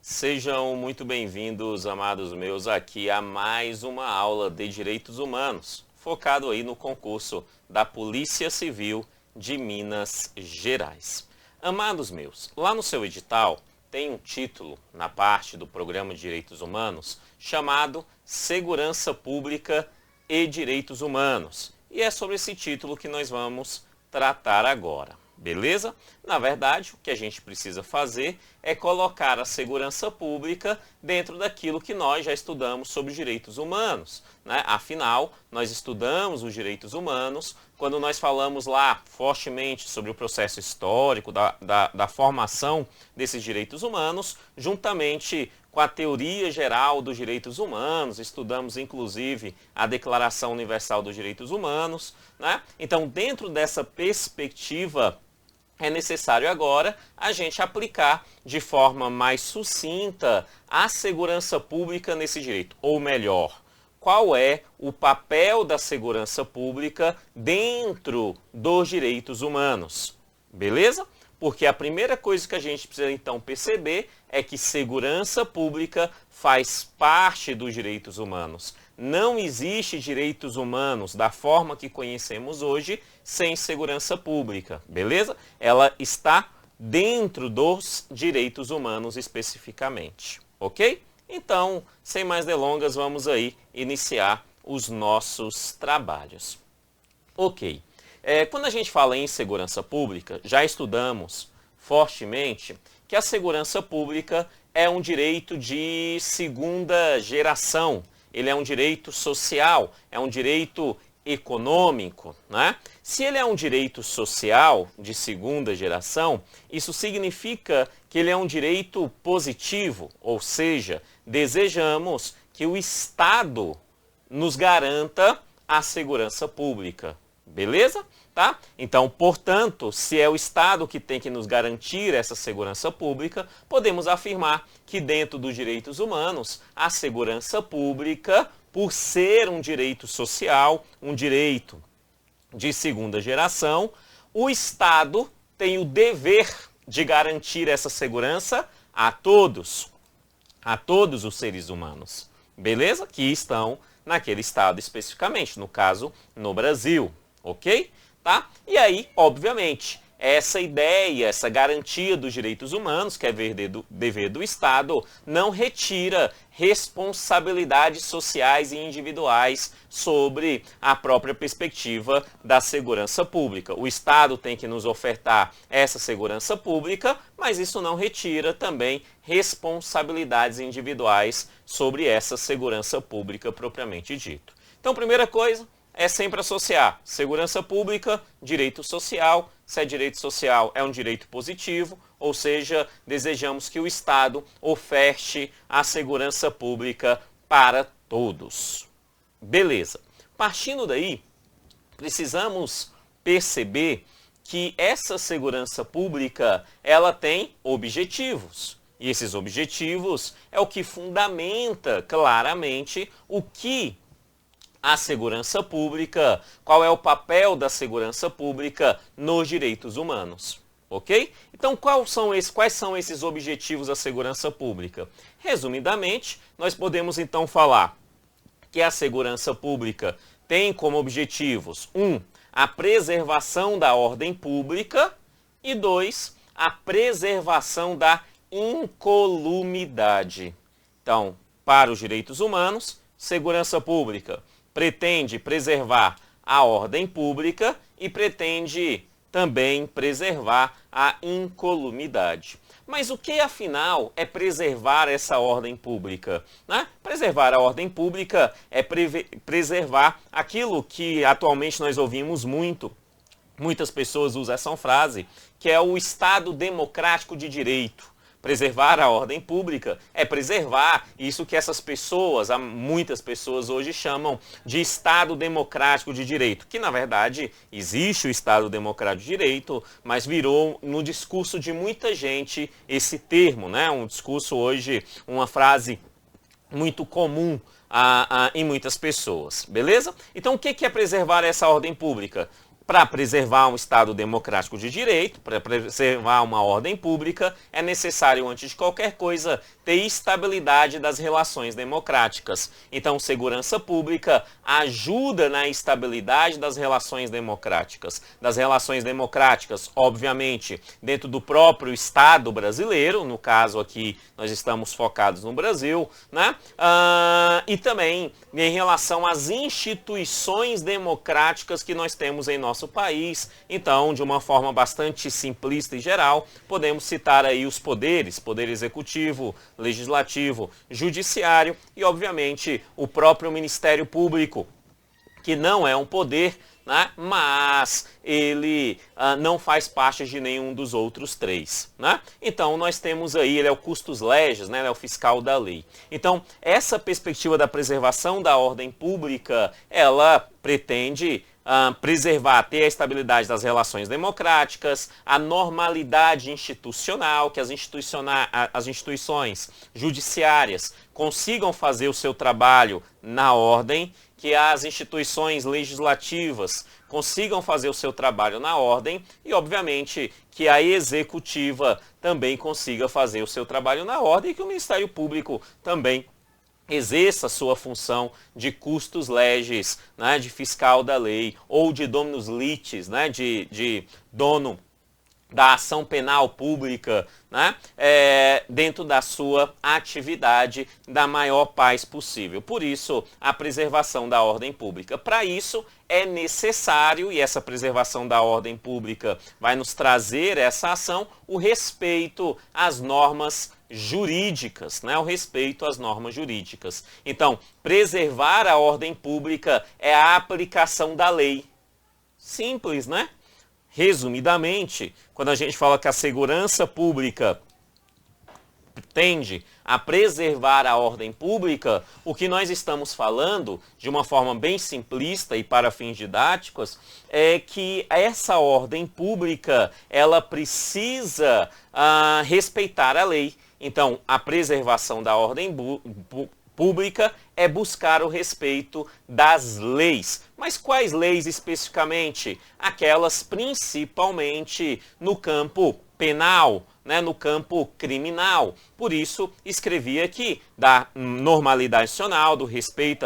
Sejam muito bem-vindos, amados meus, aqui a mais uma aula de Direitos Humanos, focado aí no concurso da Polícia Civil de Minas Gerais. Amados meus, lá no seu edital tem um título na parte do Programa de Direitos Humanos chamado Segurança Pública e Direitos Humanos. E é sobre esse título que nós vamos tratar agora. Beleza? Na verdade, o que a gente precisa fazer é colocar a segurança pública dentro daquilo que nós já estudamos sobre direitos humanos, né? Afinal, nós estudamos os direitos humanos quando nós falamos lá fortemente sobre o processo histórico da formação desses direitos humanos, juntamente com a teoria geral dos direitos humanos, estudamos inclusive a Declaração Universal dos Direitos Humanos, né? Então, dentro dessa perspectiva, é necessário agora a gente aplicar de forma mais sucinta a segurança pública nesse direito. Ou melhor, qual é o papel da segurança pública dentro dos direitos humanos. Beleza? Porque a primeira coisa que a gente precisa então perceber é que segurança pública faz parte dos direitos humanos. Não existe direitos humanos da forma que conhecemos hoje sem segurança pública, beleza? Ela está dentro dos direitos humanos especificamente, ok? Então, sem mais delongas, vamos aí iniciar os nossos trabalhos. Ok, quando a gente fala em segurança pública, já estudamos fortemente que a segurança pública é um direito de segunda geração. Ele é um direito social, é um direito econômico, né? Se ele é um direito social de segunda geração, isso significa que ele é um direito positivo, ou seja, desejamos que o Estado nos garanta a segurança pública, beleza? Tá? Então, portanto, se é o Estado que tem que nos garantir essa segurança pública, podemos afirmar que dentro dos direitos humanos, a segurança pública, por ser um direito social, um direito de segunda geração, o Estado tem o dever de garantir essa segurança a todos os seres humanos, beleza? Que estão naquele Estado especificamente, no caso, no Brasil, ok? Tá? E aí, obviamente, essa ideia, essa garantia dos direitos humanos, que é dever do Estado, não retira responsabilidades sociais e individuais sobre a própria perspectiva da segurança pública. O Estado tem que nos ofertar essa segurança pública, mas isso não retira também responsabilidades individuais sobre essa segurança pública propriamente dito. Então, primeira coisa, é sempre associar segurança pública, direito social. Se é direito social, é um direito positivo, ou seja, desejamos que o Estado oferte a segurança pública para todos. Beleza. Partindo daí, precisamos perceber que essa segurança pública, ela tem objetivos. E esses objetivos é o que fundamenta claramente o que a segurança pública, qual é o papel da segurança pública nos direitos humanos, ok? Então, quais são esses objetivos da segurança pública? Resumidamente, nós podemos então falar que a segurança pública tem como objetivos 1. A preservação da ordem pública e 2. A preservação da incolumidade. Então, para os direitos humanos, segurança pública pretende preservar a ordem pública e pretende também preservar a incolumidade. Mas o que, afinal, é preservar essa ordem pública? Né? Preservar a ordem pública é preservar aquilo que atualmente nós ouvimos muitas pessoas usam essa frase, que é o Estado democrático de direito. Preservar a ordem pública é preservar isso que essas pessoas, muitas pessoas hoje chamam de Estado democrático de direito, que na verdade existe o Estado democrático de direito, mas virou no discurso de muita gente esse termo, né? Um discurso hoje, uma frase muito comum em muitas pessoas, beleza? Então o que é preservar essa ordem pública? para preservar um Estado democrático de direito, para preservar uma ordem pública, é necessário, antes de qualquer coisa, ter estabilidade das relações democráticas. Então, segurança pública ajuda na estabilidade das relações democráticas. Das relações democráticas, obviamente, dentro do próprio Estado brasileiro, no caso aqui nós estamos focados no Brasil, né? E também em relação às instituições democráticas que nós temos em nosso país. Então, de uma forma bastante simplista e geral, podemos citar aí os poderes, poder executivo, legislativo, judiciário e, obviamente, o próprio Ministério Público, que não é um poder, né? Mas ele não faz parte de nenhum dos outros três, né? Então nós temos aí, ele é o custos legis, né? Ele é o fiscal da lei. Então essa perspectiva da preservação da ordem pública, ela pretende preservar, ter a estabilidade das relações democráticas, a normalidade institucional, que as instituições judiciárias consigam fazer o seu trabalho na ordem, que as instituições legislativas consigam fazer o seu trabalho na ordem e, obviamente, que a executiva também consiga fazer o seu trabalho na ordem e que o Ministério Público também exerça a sua função de custos legis, né, de fiscal da lei ou de dominus litis, né, de dono da ação penal pública, né, dentro da sua atividade da maior paz possível. Por isso, a preservação da ordem pública. Para isso, é necessário, e essa preservação da ordem pública vai nos trazer essa ação, o respeito às normas jurídicas, né? O respeito às normas jurídicas. Então, preservar a ordem pública é a aplicação da lei. Simples, né? Resumidamente, quando a gente fala que a segurança pública tende a preservar a ordem pública, o que nós estamos falando, de uma forma bem simplista e para fins didáticos, é que essa ordem pública, ela precisa respeitar a lei. Então, a preservação da ordem pública é buscar o respeito das leis. Mas quais leis especificamente? Aquelas principalmente no campo penal, né, no campo criminal. Por isso, escrevi aqui da normalidade institucional, do respeito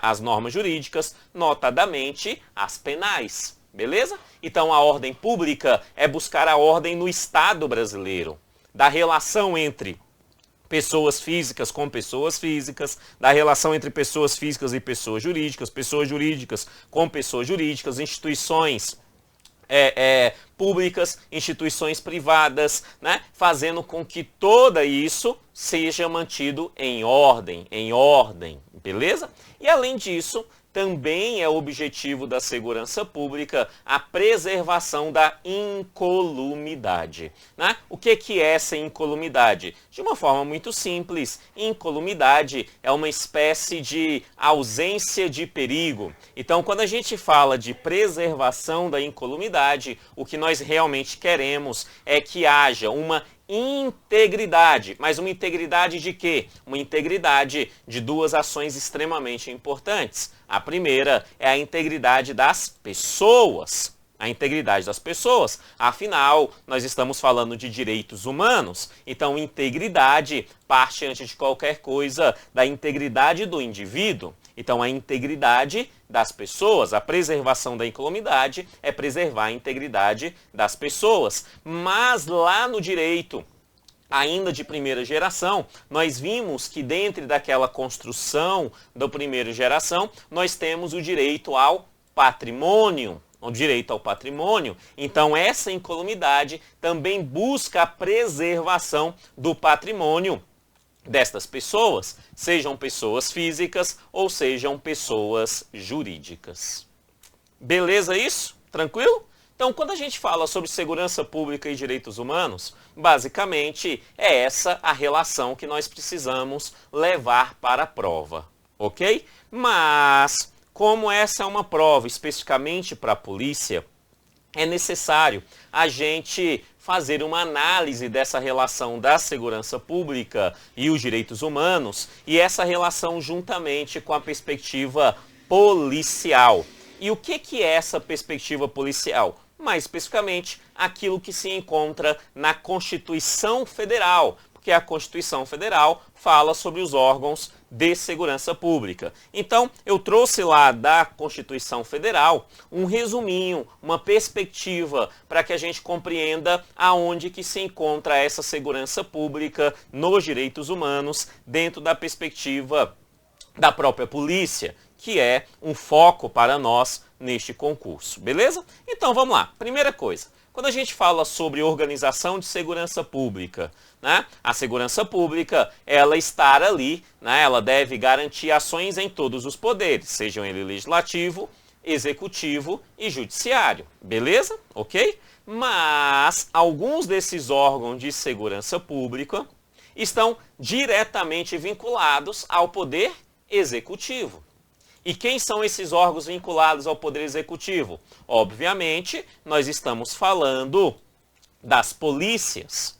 às normas jurídicas, notadamente as penais. Beleza? Então, a ordem pública é buscar a ordem no Estado brasileiro, da relação entre pessoas físicas com pessoas físicas, da relação entre pessoas físicas e pessoas jurídicas com pessoas jurídicas, instituições públicas, instituições privadas, né? Fazendo com que tudo isso seja mantido em ordem, beleza? E além disso, também é objetivo da segurança pública a preservação da incolumidade, né? O que é essa incolumidade? De uma forma muito simples, incolumidade é uma espécie de ausência de perigo. Então, quando a gente fala de preservação da incolumidade, o que nós realmente queremos é que haja uma integridade. Mas uma integridade de quê? Uma integridade de duas ações extremamente importantes. A primeira é a integridade das pessoas. A integridade das pessoas. Afinal, nós estamos falando de direitos humanos. Então, integridade parte, antes de qualquer coisa, da integridade do indivíduo. Então, a integridade das pessoas, a preservação da incolumidade é preservar a integridade das pessoas. Mas lá no direito, ainda de primeira geração, nós vimos que dentro daquela construção da primeira geração, nós temos o direito ao patrimônio. O direito ao patrimônio. Então, essa incolumidade também busca a preservação do patrimônio destas pessoas, sejam pessoas físicas ou sejam pessoas jurídicas. Beleza isso? Tranquilo? Então, quando a gente fala sobre segurança pública e direitos humanos, basicamente é essa a relação que nós precisamos levar para a prova, ok? Mas, como essa é uma prova especificamente para a polícia, é necessário a gente fazer uma análise dessa relação da segurança pública e os direitos humanos e essa relação juntamente com a perspectiva policial. E o que é essa perspectiva policial? Mais especificamente, aquilo que se encontra na Constituição Federal, porque a Constituição Federal fala sobre os órgãos de segurança pública. Então, eu trouxe lá da Constituição Federal um resuminho, uma perspectiva para que a gente compreenda aonde que se encontra essa segurança pública nos direitos humanos dentro da perspectiva da própria polícia, que é um foco para nós neste concurso, beleza? Então vamos lá. Primeira coisa, quando a gente fala sobre organização de segurança pública, né, a segurança pública, ela está ali, né, ela deve garantir ações em todos os poderes, sejam ele legislativo, executivo e judiciário, beleza? Ok? Mas alguns desses órgãos de segurança pública estão diretamente vinculados ao poder executivo. E quem são esses órgãos vinculados ao Poder Executivo? Obviamente, nós estamos falando das polícias.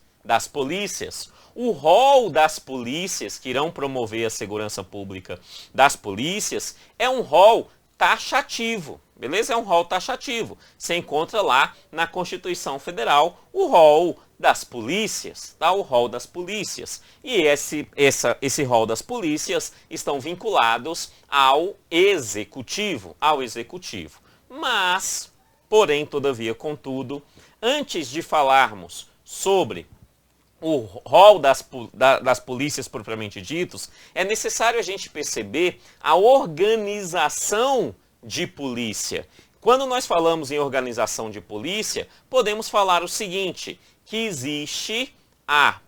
O rol das polícias que irão promover a segurança pública das polícias é um rol taxativo, beleza? É um rol taxativo. Você encontra lá na Constituição Federal o rol das polícias, tá? O rol das polícias. E esse rol das polícias estão vinculados ao executivo, Mas, porém, todavia, contudo, antes de falarmos sobre o rol das polícias propriamente ditos, é necessário a gente perceber a organização de polícia. Quando nós falamos em organização de polícia, podemos falar o seguinte, que existe a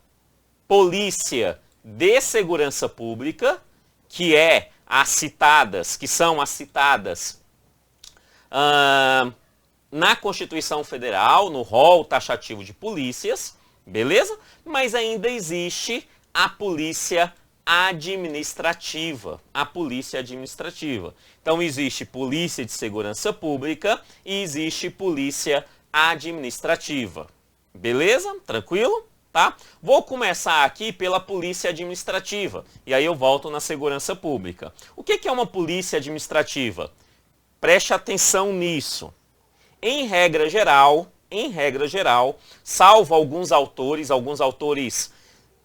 polícia de segurança pública, que são as citadas na Constituição Federal, no rol taxativo de polícias, beleza? Mas ainda existe a polícia administrativa, Então existe polícia de segurança pública e existe polícia administrativa. Beleza? Tranquilo? Tá? Vou começar aqui pela polícia administrativa e aí eu volto na segurança pública. O que é uma polícia administrativa? Preste atenção nisso. Em regra geral, salvo alguns autores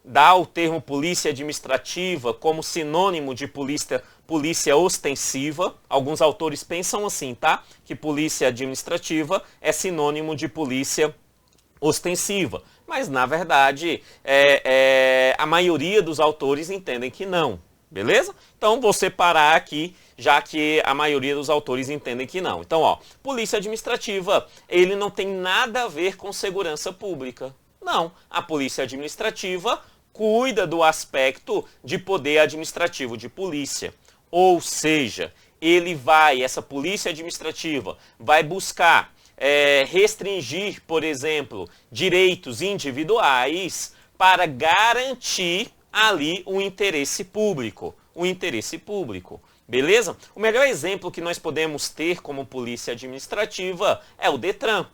dá o termo polícia administrativa como sinônimo de polícia ostensiva. Alguns autores pensam assim, tá? Que polícia administrativa é sinônimo de polícia ostensiva. Mas, na verdade, a maioria dos autores entendem que não. Beleza? Então, vou separar aqui, já que a maioria dos autores entendem que não. Então, ó, polícia administrativa, ele não tem nada a ver com segurança pública. Não, a polícia administrativa cuida do aspecto de poder administrativo de polícia. Ou seja, essa polícia administrativa vai buscar restringir, por exemplo, direitos individuais para garantir ali o interesse público. Beleza? O melhor exemplo que nós podemos ter como polícia administrativa é o Detran.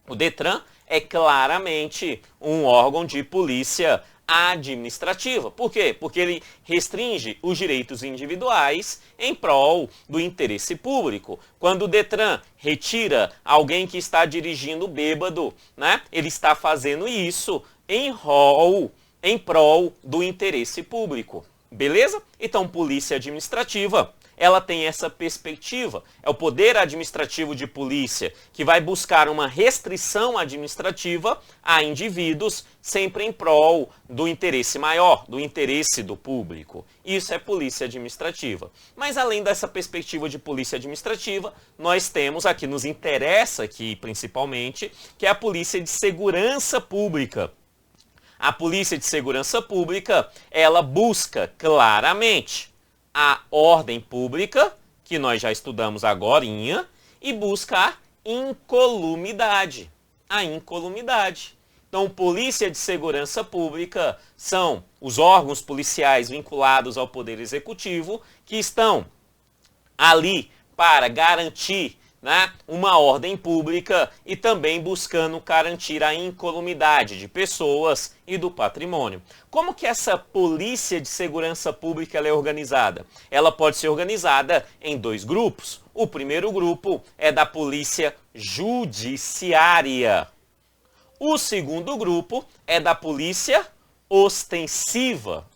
O Detran é claramente um órgão de polícia administrativa. Por quê? Porque ele restringe os direitos individuais em prol do interesse público. Quando o Detran retira alguém que está dirigindo bêbado, né, ele está fazendo isso em prol do interesse público. Beleza? Então, polícia administrativa, ela tem essa perspectiva. É o poder administrativo de polícia que vai buscar uma restrição administrativa a indivíduos sempre em prol do interesse maior, do interesse do público. Isso é polícia administrativa. Mas além dessa perspectiva de polícia administrativa, nós temos aqui, nos interessa aqui principalmente, que é a polícia de segurança pública. A polícia de segurança pública, ela busca claramente a ordem pública, que nós já estudamos agorinha, e busca a incolumidade. Então, polícia de segurança pública são os órgãos policiais vinculados ao Poder Executivo que estão ali para garantir né, uma ordem pública e também buscando garantir a incolumidade de pessoas e do patrimônio. Como que essa polícia de segurança pública ela é organizada? Ela pode ser organizada em dois grupos. O primeiro grupo é da polícia judiciária. O segundo grupo é da polícia ostensiva,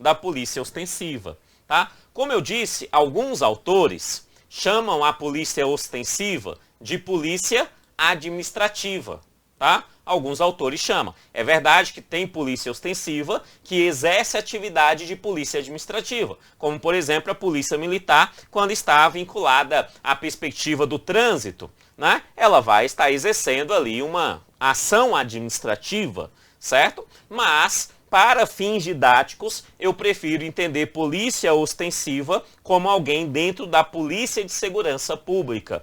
tá? Como eu disse, alguns autores chamam a polícia ostensiva de polícia administrativa, tá? Alguns autores chamam. É verdade que tem polícia ostensiva que exerce atividade de polícia administrativa, como, por exemplo, a polícia militar, quando está vinculada à perspectiva do trânsito, né? Ela vai estar exercendo ali uma ação administrativa, certo? Mas para fins didáticos, eu prefiro entender polícia ostensiva como alguém dentro da polícia de segurança pública.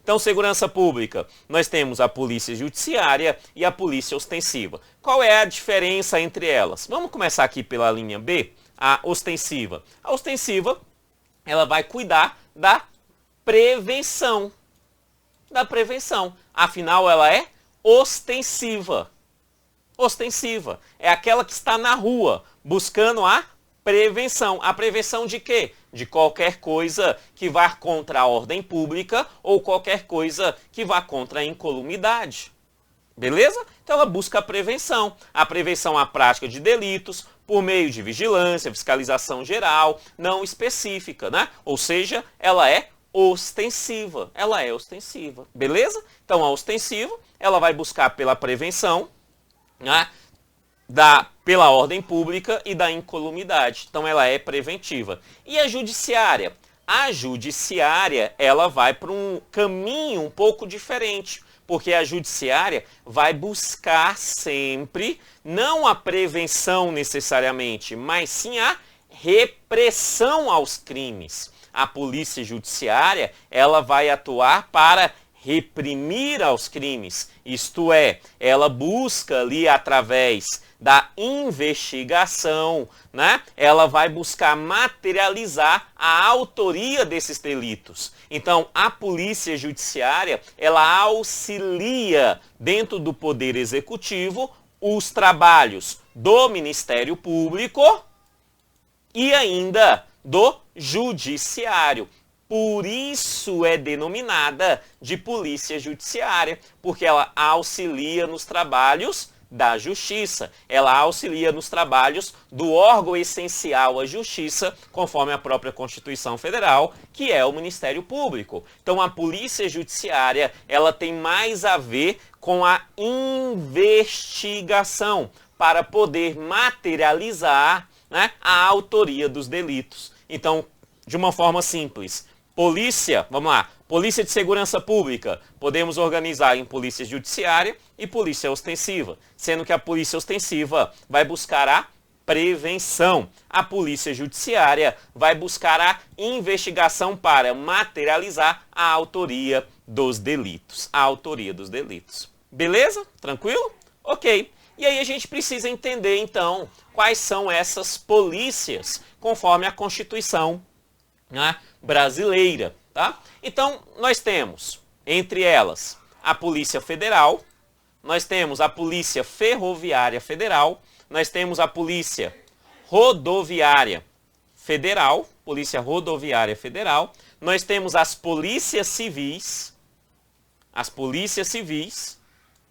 Então, segurança pública, nós temos a polícia judiciária e a polícia ostensiva. Qual é a diferença entre elas? Vamos começar aqui pela linha B, a ostensiva. A ostensiva, ela vai cuidar da prevenção. Afinal, ela é ostensiva. Ostensiva é aquela que está na rua buscando a prevenção. A prevenção de quê? De qualquer coisa que vá contra a ordem pública ou qualquer coisa que vá contra a incolumidade. Beleza? Então ela busca a prevenção à prática de delitos por meio de vigilância, fiscalização geral, não específica, né? Ou seja, ela é ostensiva. Beleza? Então a ostensiva, ela vai buscar pela prevenção, né, pela ordem pública e da incolumidade. Então ela é preventiva. E a judiciária? A judiciária, ela vai para um caminho um pouco diferente, porque a judiciária vai buscar sempre, não a prevenção necessariamente, mas sim a repressão aos crimes. A polícia judiciária, ela vai atuar para reprimir aos crimes, isto é, ela busca ali através da investigação, né? Ela vai buscar materializar a autoria desses delitos. Então, a polícia judiciária, ela auxilia dentro do Poder Executivo os trabalhos do Ministério Público e ainda do Judiciário. Por isso é denominada de polícia judiciária, porque ela auxilia nos trabalhos da justiça. Ela auxilia nos trabalhos do órgão essencial à justiça, conforme a própria Constituição Federal, que é o Ministério Público. Então a polícia judiciária, ela tem mais a ver com a investigação, para poder materializar, né, a autoria dos delitos. Então, de uma forma simples, polícia, vamos lá, polícia de segurança pública, podemos organizar em polícia judiciária e polícia ostensiva, sendo que a polícia ostensiva vai buscar a prevenção. A polícia judiciária vai buscar a investigação para materializar a autoria dos delitos. Beleza? Tranquilo? Ok. E aí a gente precisa entender, então, quais são essas polícias, conforme a Constituição, né, brasileira, tá? Então, nós temos, entre elas, a Polícia Federal, nós temos a Polícia Ferroviária Federal, nós temos a Polícia Rodoviária Federal, nós temos as polícias civis,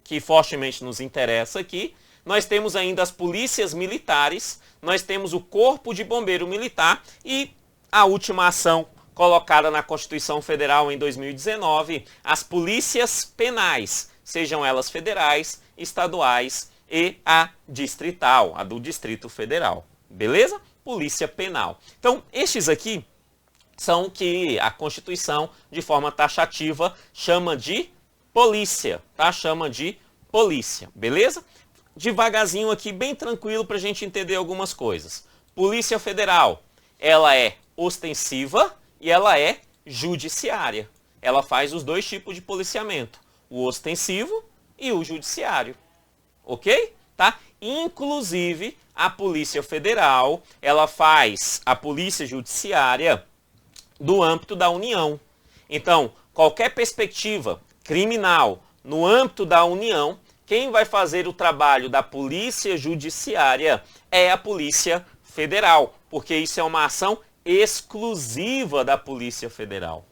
que fortemente nos interessa aqui, nós temos ainda as polícias militares, nós temos o Corpo de Bombeiro Militar e a última ação colocada na Constituição Federal em 2019, as polícias penais, sejam elas federais, estaduais e a distrital, a do Distrito Federal. Beleza? Polícia Penal. Então, estes aqui são que a Constituição, de forma taxativa, chama de polícia, tá? Chama de polícia, beleza? Devagarzinho aqui, bem tranquilo para a gente entender algumas coisas. Polícia Federal, ela é ostensiva e ela é judiciária. Ela faz os dois tipos de policiamento, o ostensivo e o judiciário. Ok? Tá? Inclusive, a Polícia Federal, ela faz a polícia judiciária do âmbito da União. Então, qualquer perspectiva criminal no âmbito da União, quem vai fazer o trabalho da Polícia Judiciária é a Polícia Federal, porque isso é uma ação exclusiva da Polícia Federal.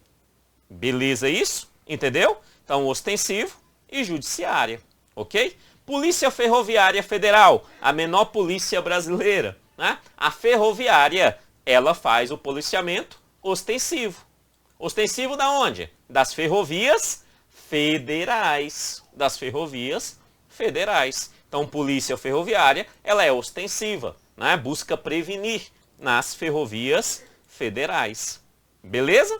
Beleza isso? Entendeu? Então, ostensivo e judiciária, ok? Polícia Ferroviária Federal, a menor polícia brasileira, né? A ferroviária, ela faz o policiamento ostensivo. Ostensivo da onde? Das ferrovias federais. Das ferrovias federais. Então, polícia ferroviária, ela é ostensiva, né? Busca prevenir nas ferrovias federais. Beleza?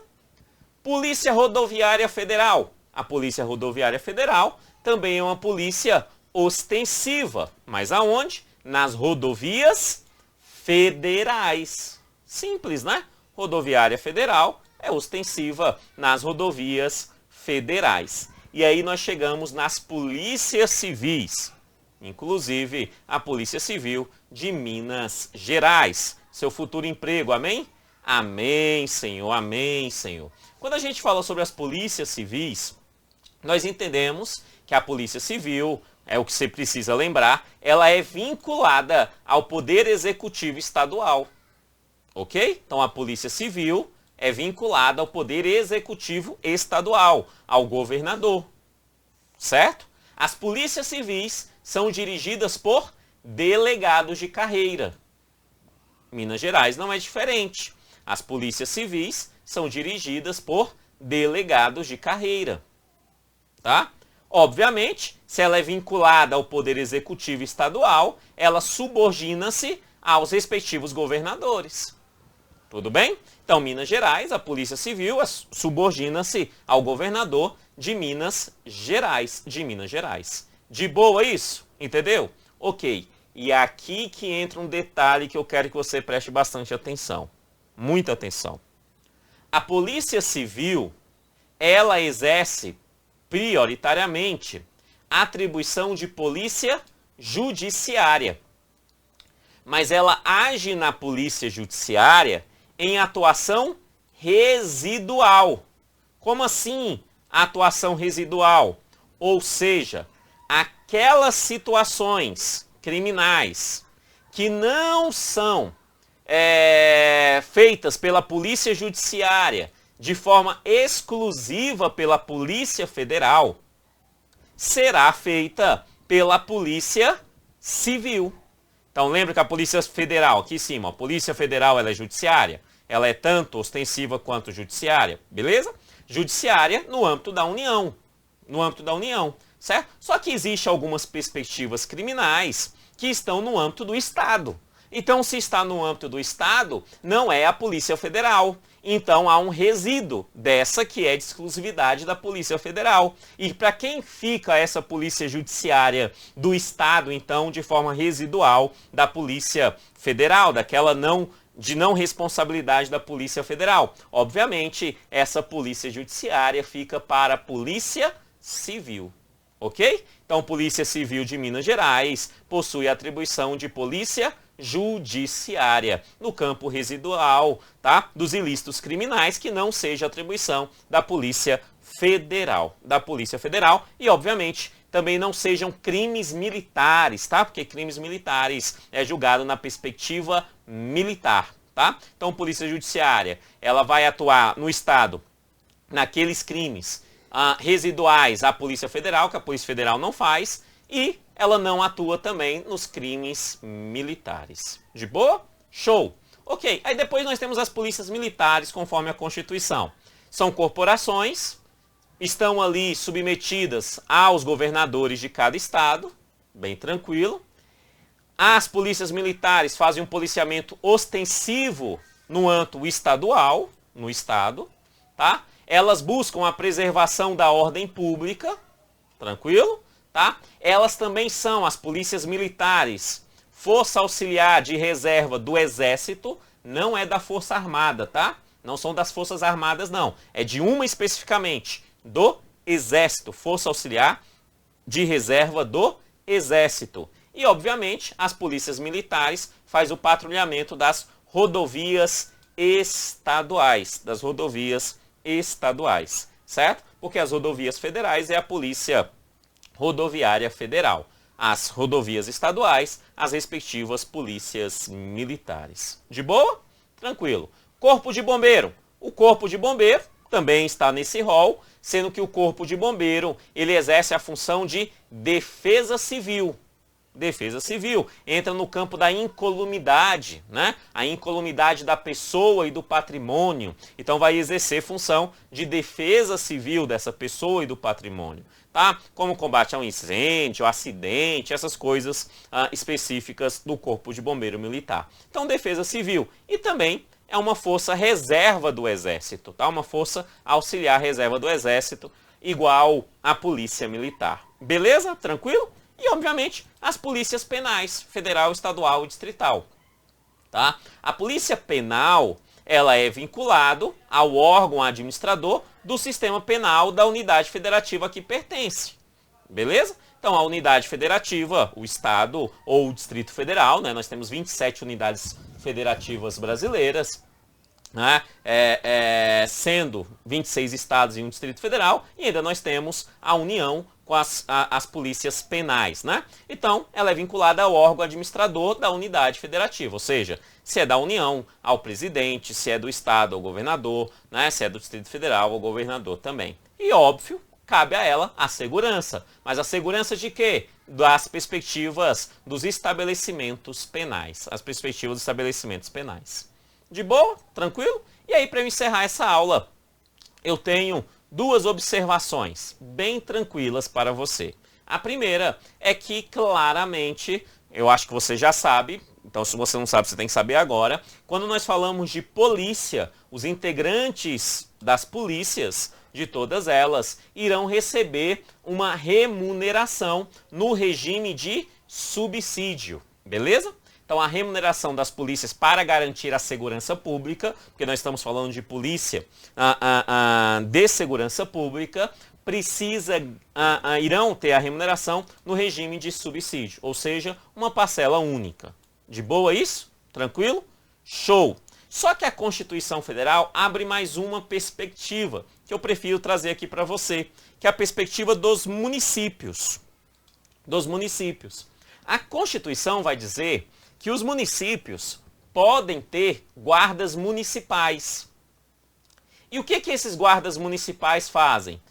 Polícia Rodoviária Federal. A Polícia Rodoviária Federal também é uma polícia ostensiva. Mas aonde? Nas rodovias federais. Simples, né? Rodoviária Federal é ostensiva nas rodovias federais. E aí nós chegamos nas polícias civis. Inclusive a Polícia Civil de Minas Gerais. Seu futuro emprego, amém? Amém, Senhor, amém, Senhor. Quando a gente fala sobre as polícias civis, nós entendemos que a Polícia Civil, é o que você precisa lembrar, ela é vinculada ao Poder Executivo Estadual. Ok? Então a Polícia Civil é vinculada ao Poder Executivo Estadual, ao governador. Certo? As polícias civis são dirigidas por delegados de carreira. Minas Gerais não é diferente. As polícias civis são dirigidas por delegados de carreira. Tá? Obviamente, se ela é vinculada ao Poder Executivo Estadual, ela subordina-se aos respectivos governadores. Tudo bem? Então, Minas Gerais, a Polícia Civil subordina-se ao governador de Minas Gerais. De boa isso? Entendeu? Ok. E aqui que entra um detalhe que eu quero que você preste bastante atenção. Muita atenção. A Polícia Civil, ela exerce prioritariamente a atribuição de polícia judiciária. Mas ela age na Polícia Judiciária em atuação residual. Como assim atuação residual? Ou seja, aquelas situações criminais que não são feitas pela Polícia Judiciária de forma exclusiva pela Polícia Federal, será feita pela Polícia Civil. Então lembra que a Polícia Federal, aqui em cima, a Polícia Federal ela é judiciária, ela é tanto ostensiva quanto judiciária, beleza? Judiciária no âmbito da União, certo? Só que existe algumas perspectivas criminais que estão no âmbito do Estado. Então, se está no âmbito do Estado, não é a Polícia Federal. Então, há um resíduo dessa que é de exclusividade da Polícia Federal. E para quem fica essa Polícia Judiciária do Estado, então, de forma residual da Polícia Federal, de não responsabilidade da Polícia Federal? Obviamente, essa Polícia Judiciária fica para a Polícia Civil. Ok? Então, Polícia Civil de Minas Gerais possui a atribuição de Polícia Judiciária no campo residual, tá? Dos ilícitos criminais que não seja atribuição da Polícia Federal. E, obviamente, também não sejam crimes militares, tá? Porque crimes militares é julgado na perspectiva militar, tá? Então, Polícia Judiciária, ela vai atuar no Estado naqueles crimes residuais à Polícia Federal, que a Polícia Federal não faz, e ela não atua também nos crimes militares. De boa? Show! Ok, aí depois nós temos as polícias militares, conforme a Constituição. São corporações, estão ali submetidas aos governadores de cada estado, bem tranquilo. As polícias militares fazem um policiamento ostensivo no âmbito estadual, no estado, tá? Elas buscam a preservação da ordem pública, tranquilo? Tá? Elas também são, as polícias militares, força auxiliar de reserva do Exército, não é da Força Armada, tá? Não são das Forças Armadas, não. É de uma especificamente, do Exército, força auxiliar de reserva do Exército. E, obviamente, as polícias militares fazem o patrulhamento das rodovias estaduais, estaduais, certo? Porque as rodovias federais é a Polícia Rodoviária Federal. As rodovias estaduais, as respectivas polícias militares. De boa? Tranquilo. Corpo de Bombeiro. O Corpo de Bombeiro também está nesse rol, sendo que o Corpo de Bombeiro, ele exerce a função de defesa civil. Defesa civil entra no campo da incolumidade, né? A incolumidade da pessoa e do patrimônio. Então vai exercer função de defesa civil dessa pessoa e do patrimônio, tá? Como combate ao incêndio, acidente, essas coisas específicas do Corpo de Bombeiro Militar. Então defesa civil e também é uma força reserva do Exército, tá? Uma força auxiliar reserva do Exército, igual à Polícia Militar. Beleza? Tranquilo? E, obviamente, as polícias penais, federal, estadual e distrital. Tá? A polícia penal, ela é vinculada ao órgão administrador do sistema penal da unidade federativa a que pertence. Beleza? Então, a unidade federativa, o Estado ou o Distrito Federal, né? Nós temos 27 unidades federativas brasileiras, né? Sendo 26 estados e um Distrito Federal, e ainda nós temos a União com as polícias penais, né? Então, ela é vinculada ao órgão administrador da unidade federativa, ou seja, se é da União, ao presidente, se é do Estado, ao governador, né? Se é do Distrito Federal, ao governador também. E, óbvio, cabe a ela a segurança. Mas a segurança de quê? Das perspectivas dos estabelecimentos penais. As perspectivas dos estabelecimentos penais. De boa? Tranquilo? E aí, para eu encerrar essa aula, eu tenho duas observações bem tranquilas para você. A primeira é que, claramente, eu acho que você já sabe, então se você não sabe, você tem que saber agora, quando nós falamos de polícia, os integrantes das polícias, de todas elas, irão receber uma remuneração no regime de subsídio, beleza? Então, a remuneração das polícias para garantir a segurança pública, porque nós estamos falando de polícia de segurança pública, irão ter a remuneração no regime de subsídio, ou seja, uma parcela única. De boa isso? Tranquilo? Show! Só que a Constituição Federal abre mais uma perspectiva, que eu prefiro trazer aqui para você, que é a perspectiva dos municípios. A Constituição vai dizer que os municípios podem ter guardas municipais. E o que esses guardas municipais fazem?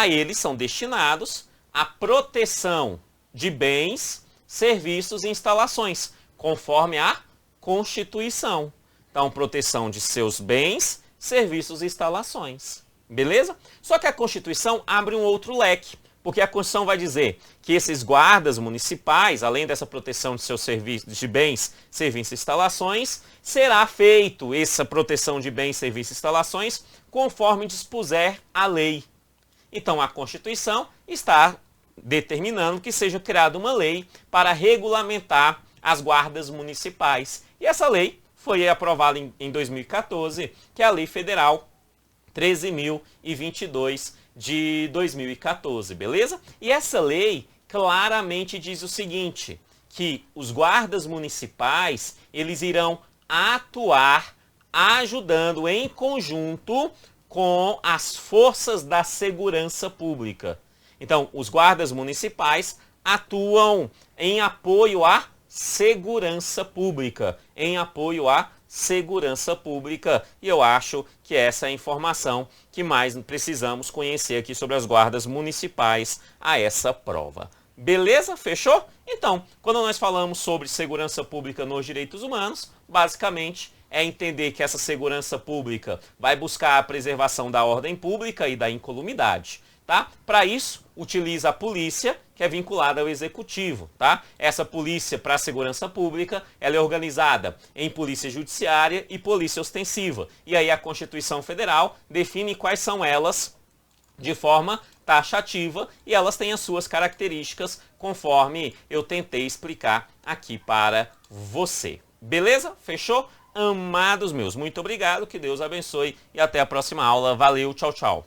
Eles são destinados à proteção de bens, serviços e instalações, conforme a Constituição. Então, proteção de seus bens, serviços e instalações. Beleza? Só que a Constituição abre um outro leque. Porque a Constituição vai dizer que esses guardas municipais, além dessa proteção de seus serviços, de bens, serviços e instalações, será feito essa proteção de bens, serviços e instalações conforme dispuser a lei. Então a Constituição está determinando que seja criada uma lei para regulamentar as guardas municipais. E essa lei foi aprovada em 2014, que é a Lei Federal 13.022 de 2014, beleza? E essa lei claramente diz o seguinte, que os guardas municipais, eles irão atuar ajudando em conjunto com as forças da segurança pública. Então, os guardas municipais atuam em apoio à segurança pública, e eu acho que essa é a informação que mais precisamos conhecer aqui sobre as guardas municipais a essa prova. Beleza? Fechou? Então, quando nós falamos sobre segurança pública nos direitos humanos, basicamente é entender que essa segurança pública vai buscar a preservação da ordem pública e da incolumidade. Tá? Para isso, utiliza a polícia, que é vinculada ao executivo. Tá? Essa polícia para a segurança pública, ela é organizada em polícia judiciária e polícia ostensiva. E aí a Constituição Federal define quais são elas de forma taxativa e elas têm as suas características conforme eu tentei explicar aqui para você. Beleza? Fechou? Amados meus, muito obrigado, que Deus abençoe e até a próxima aula. Valeu, tchau, tchau.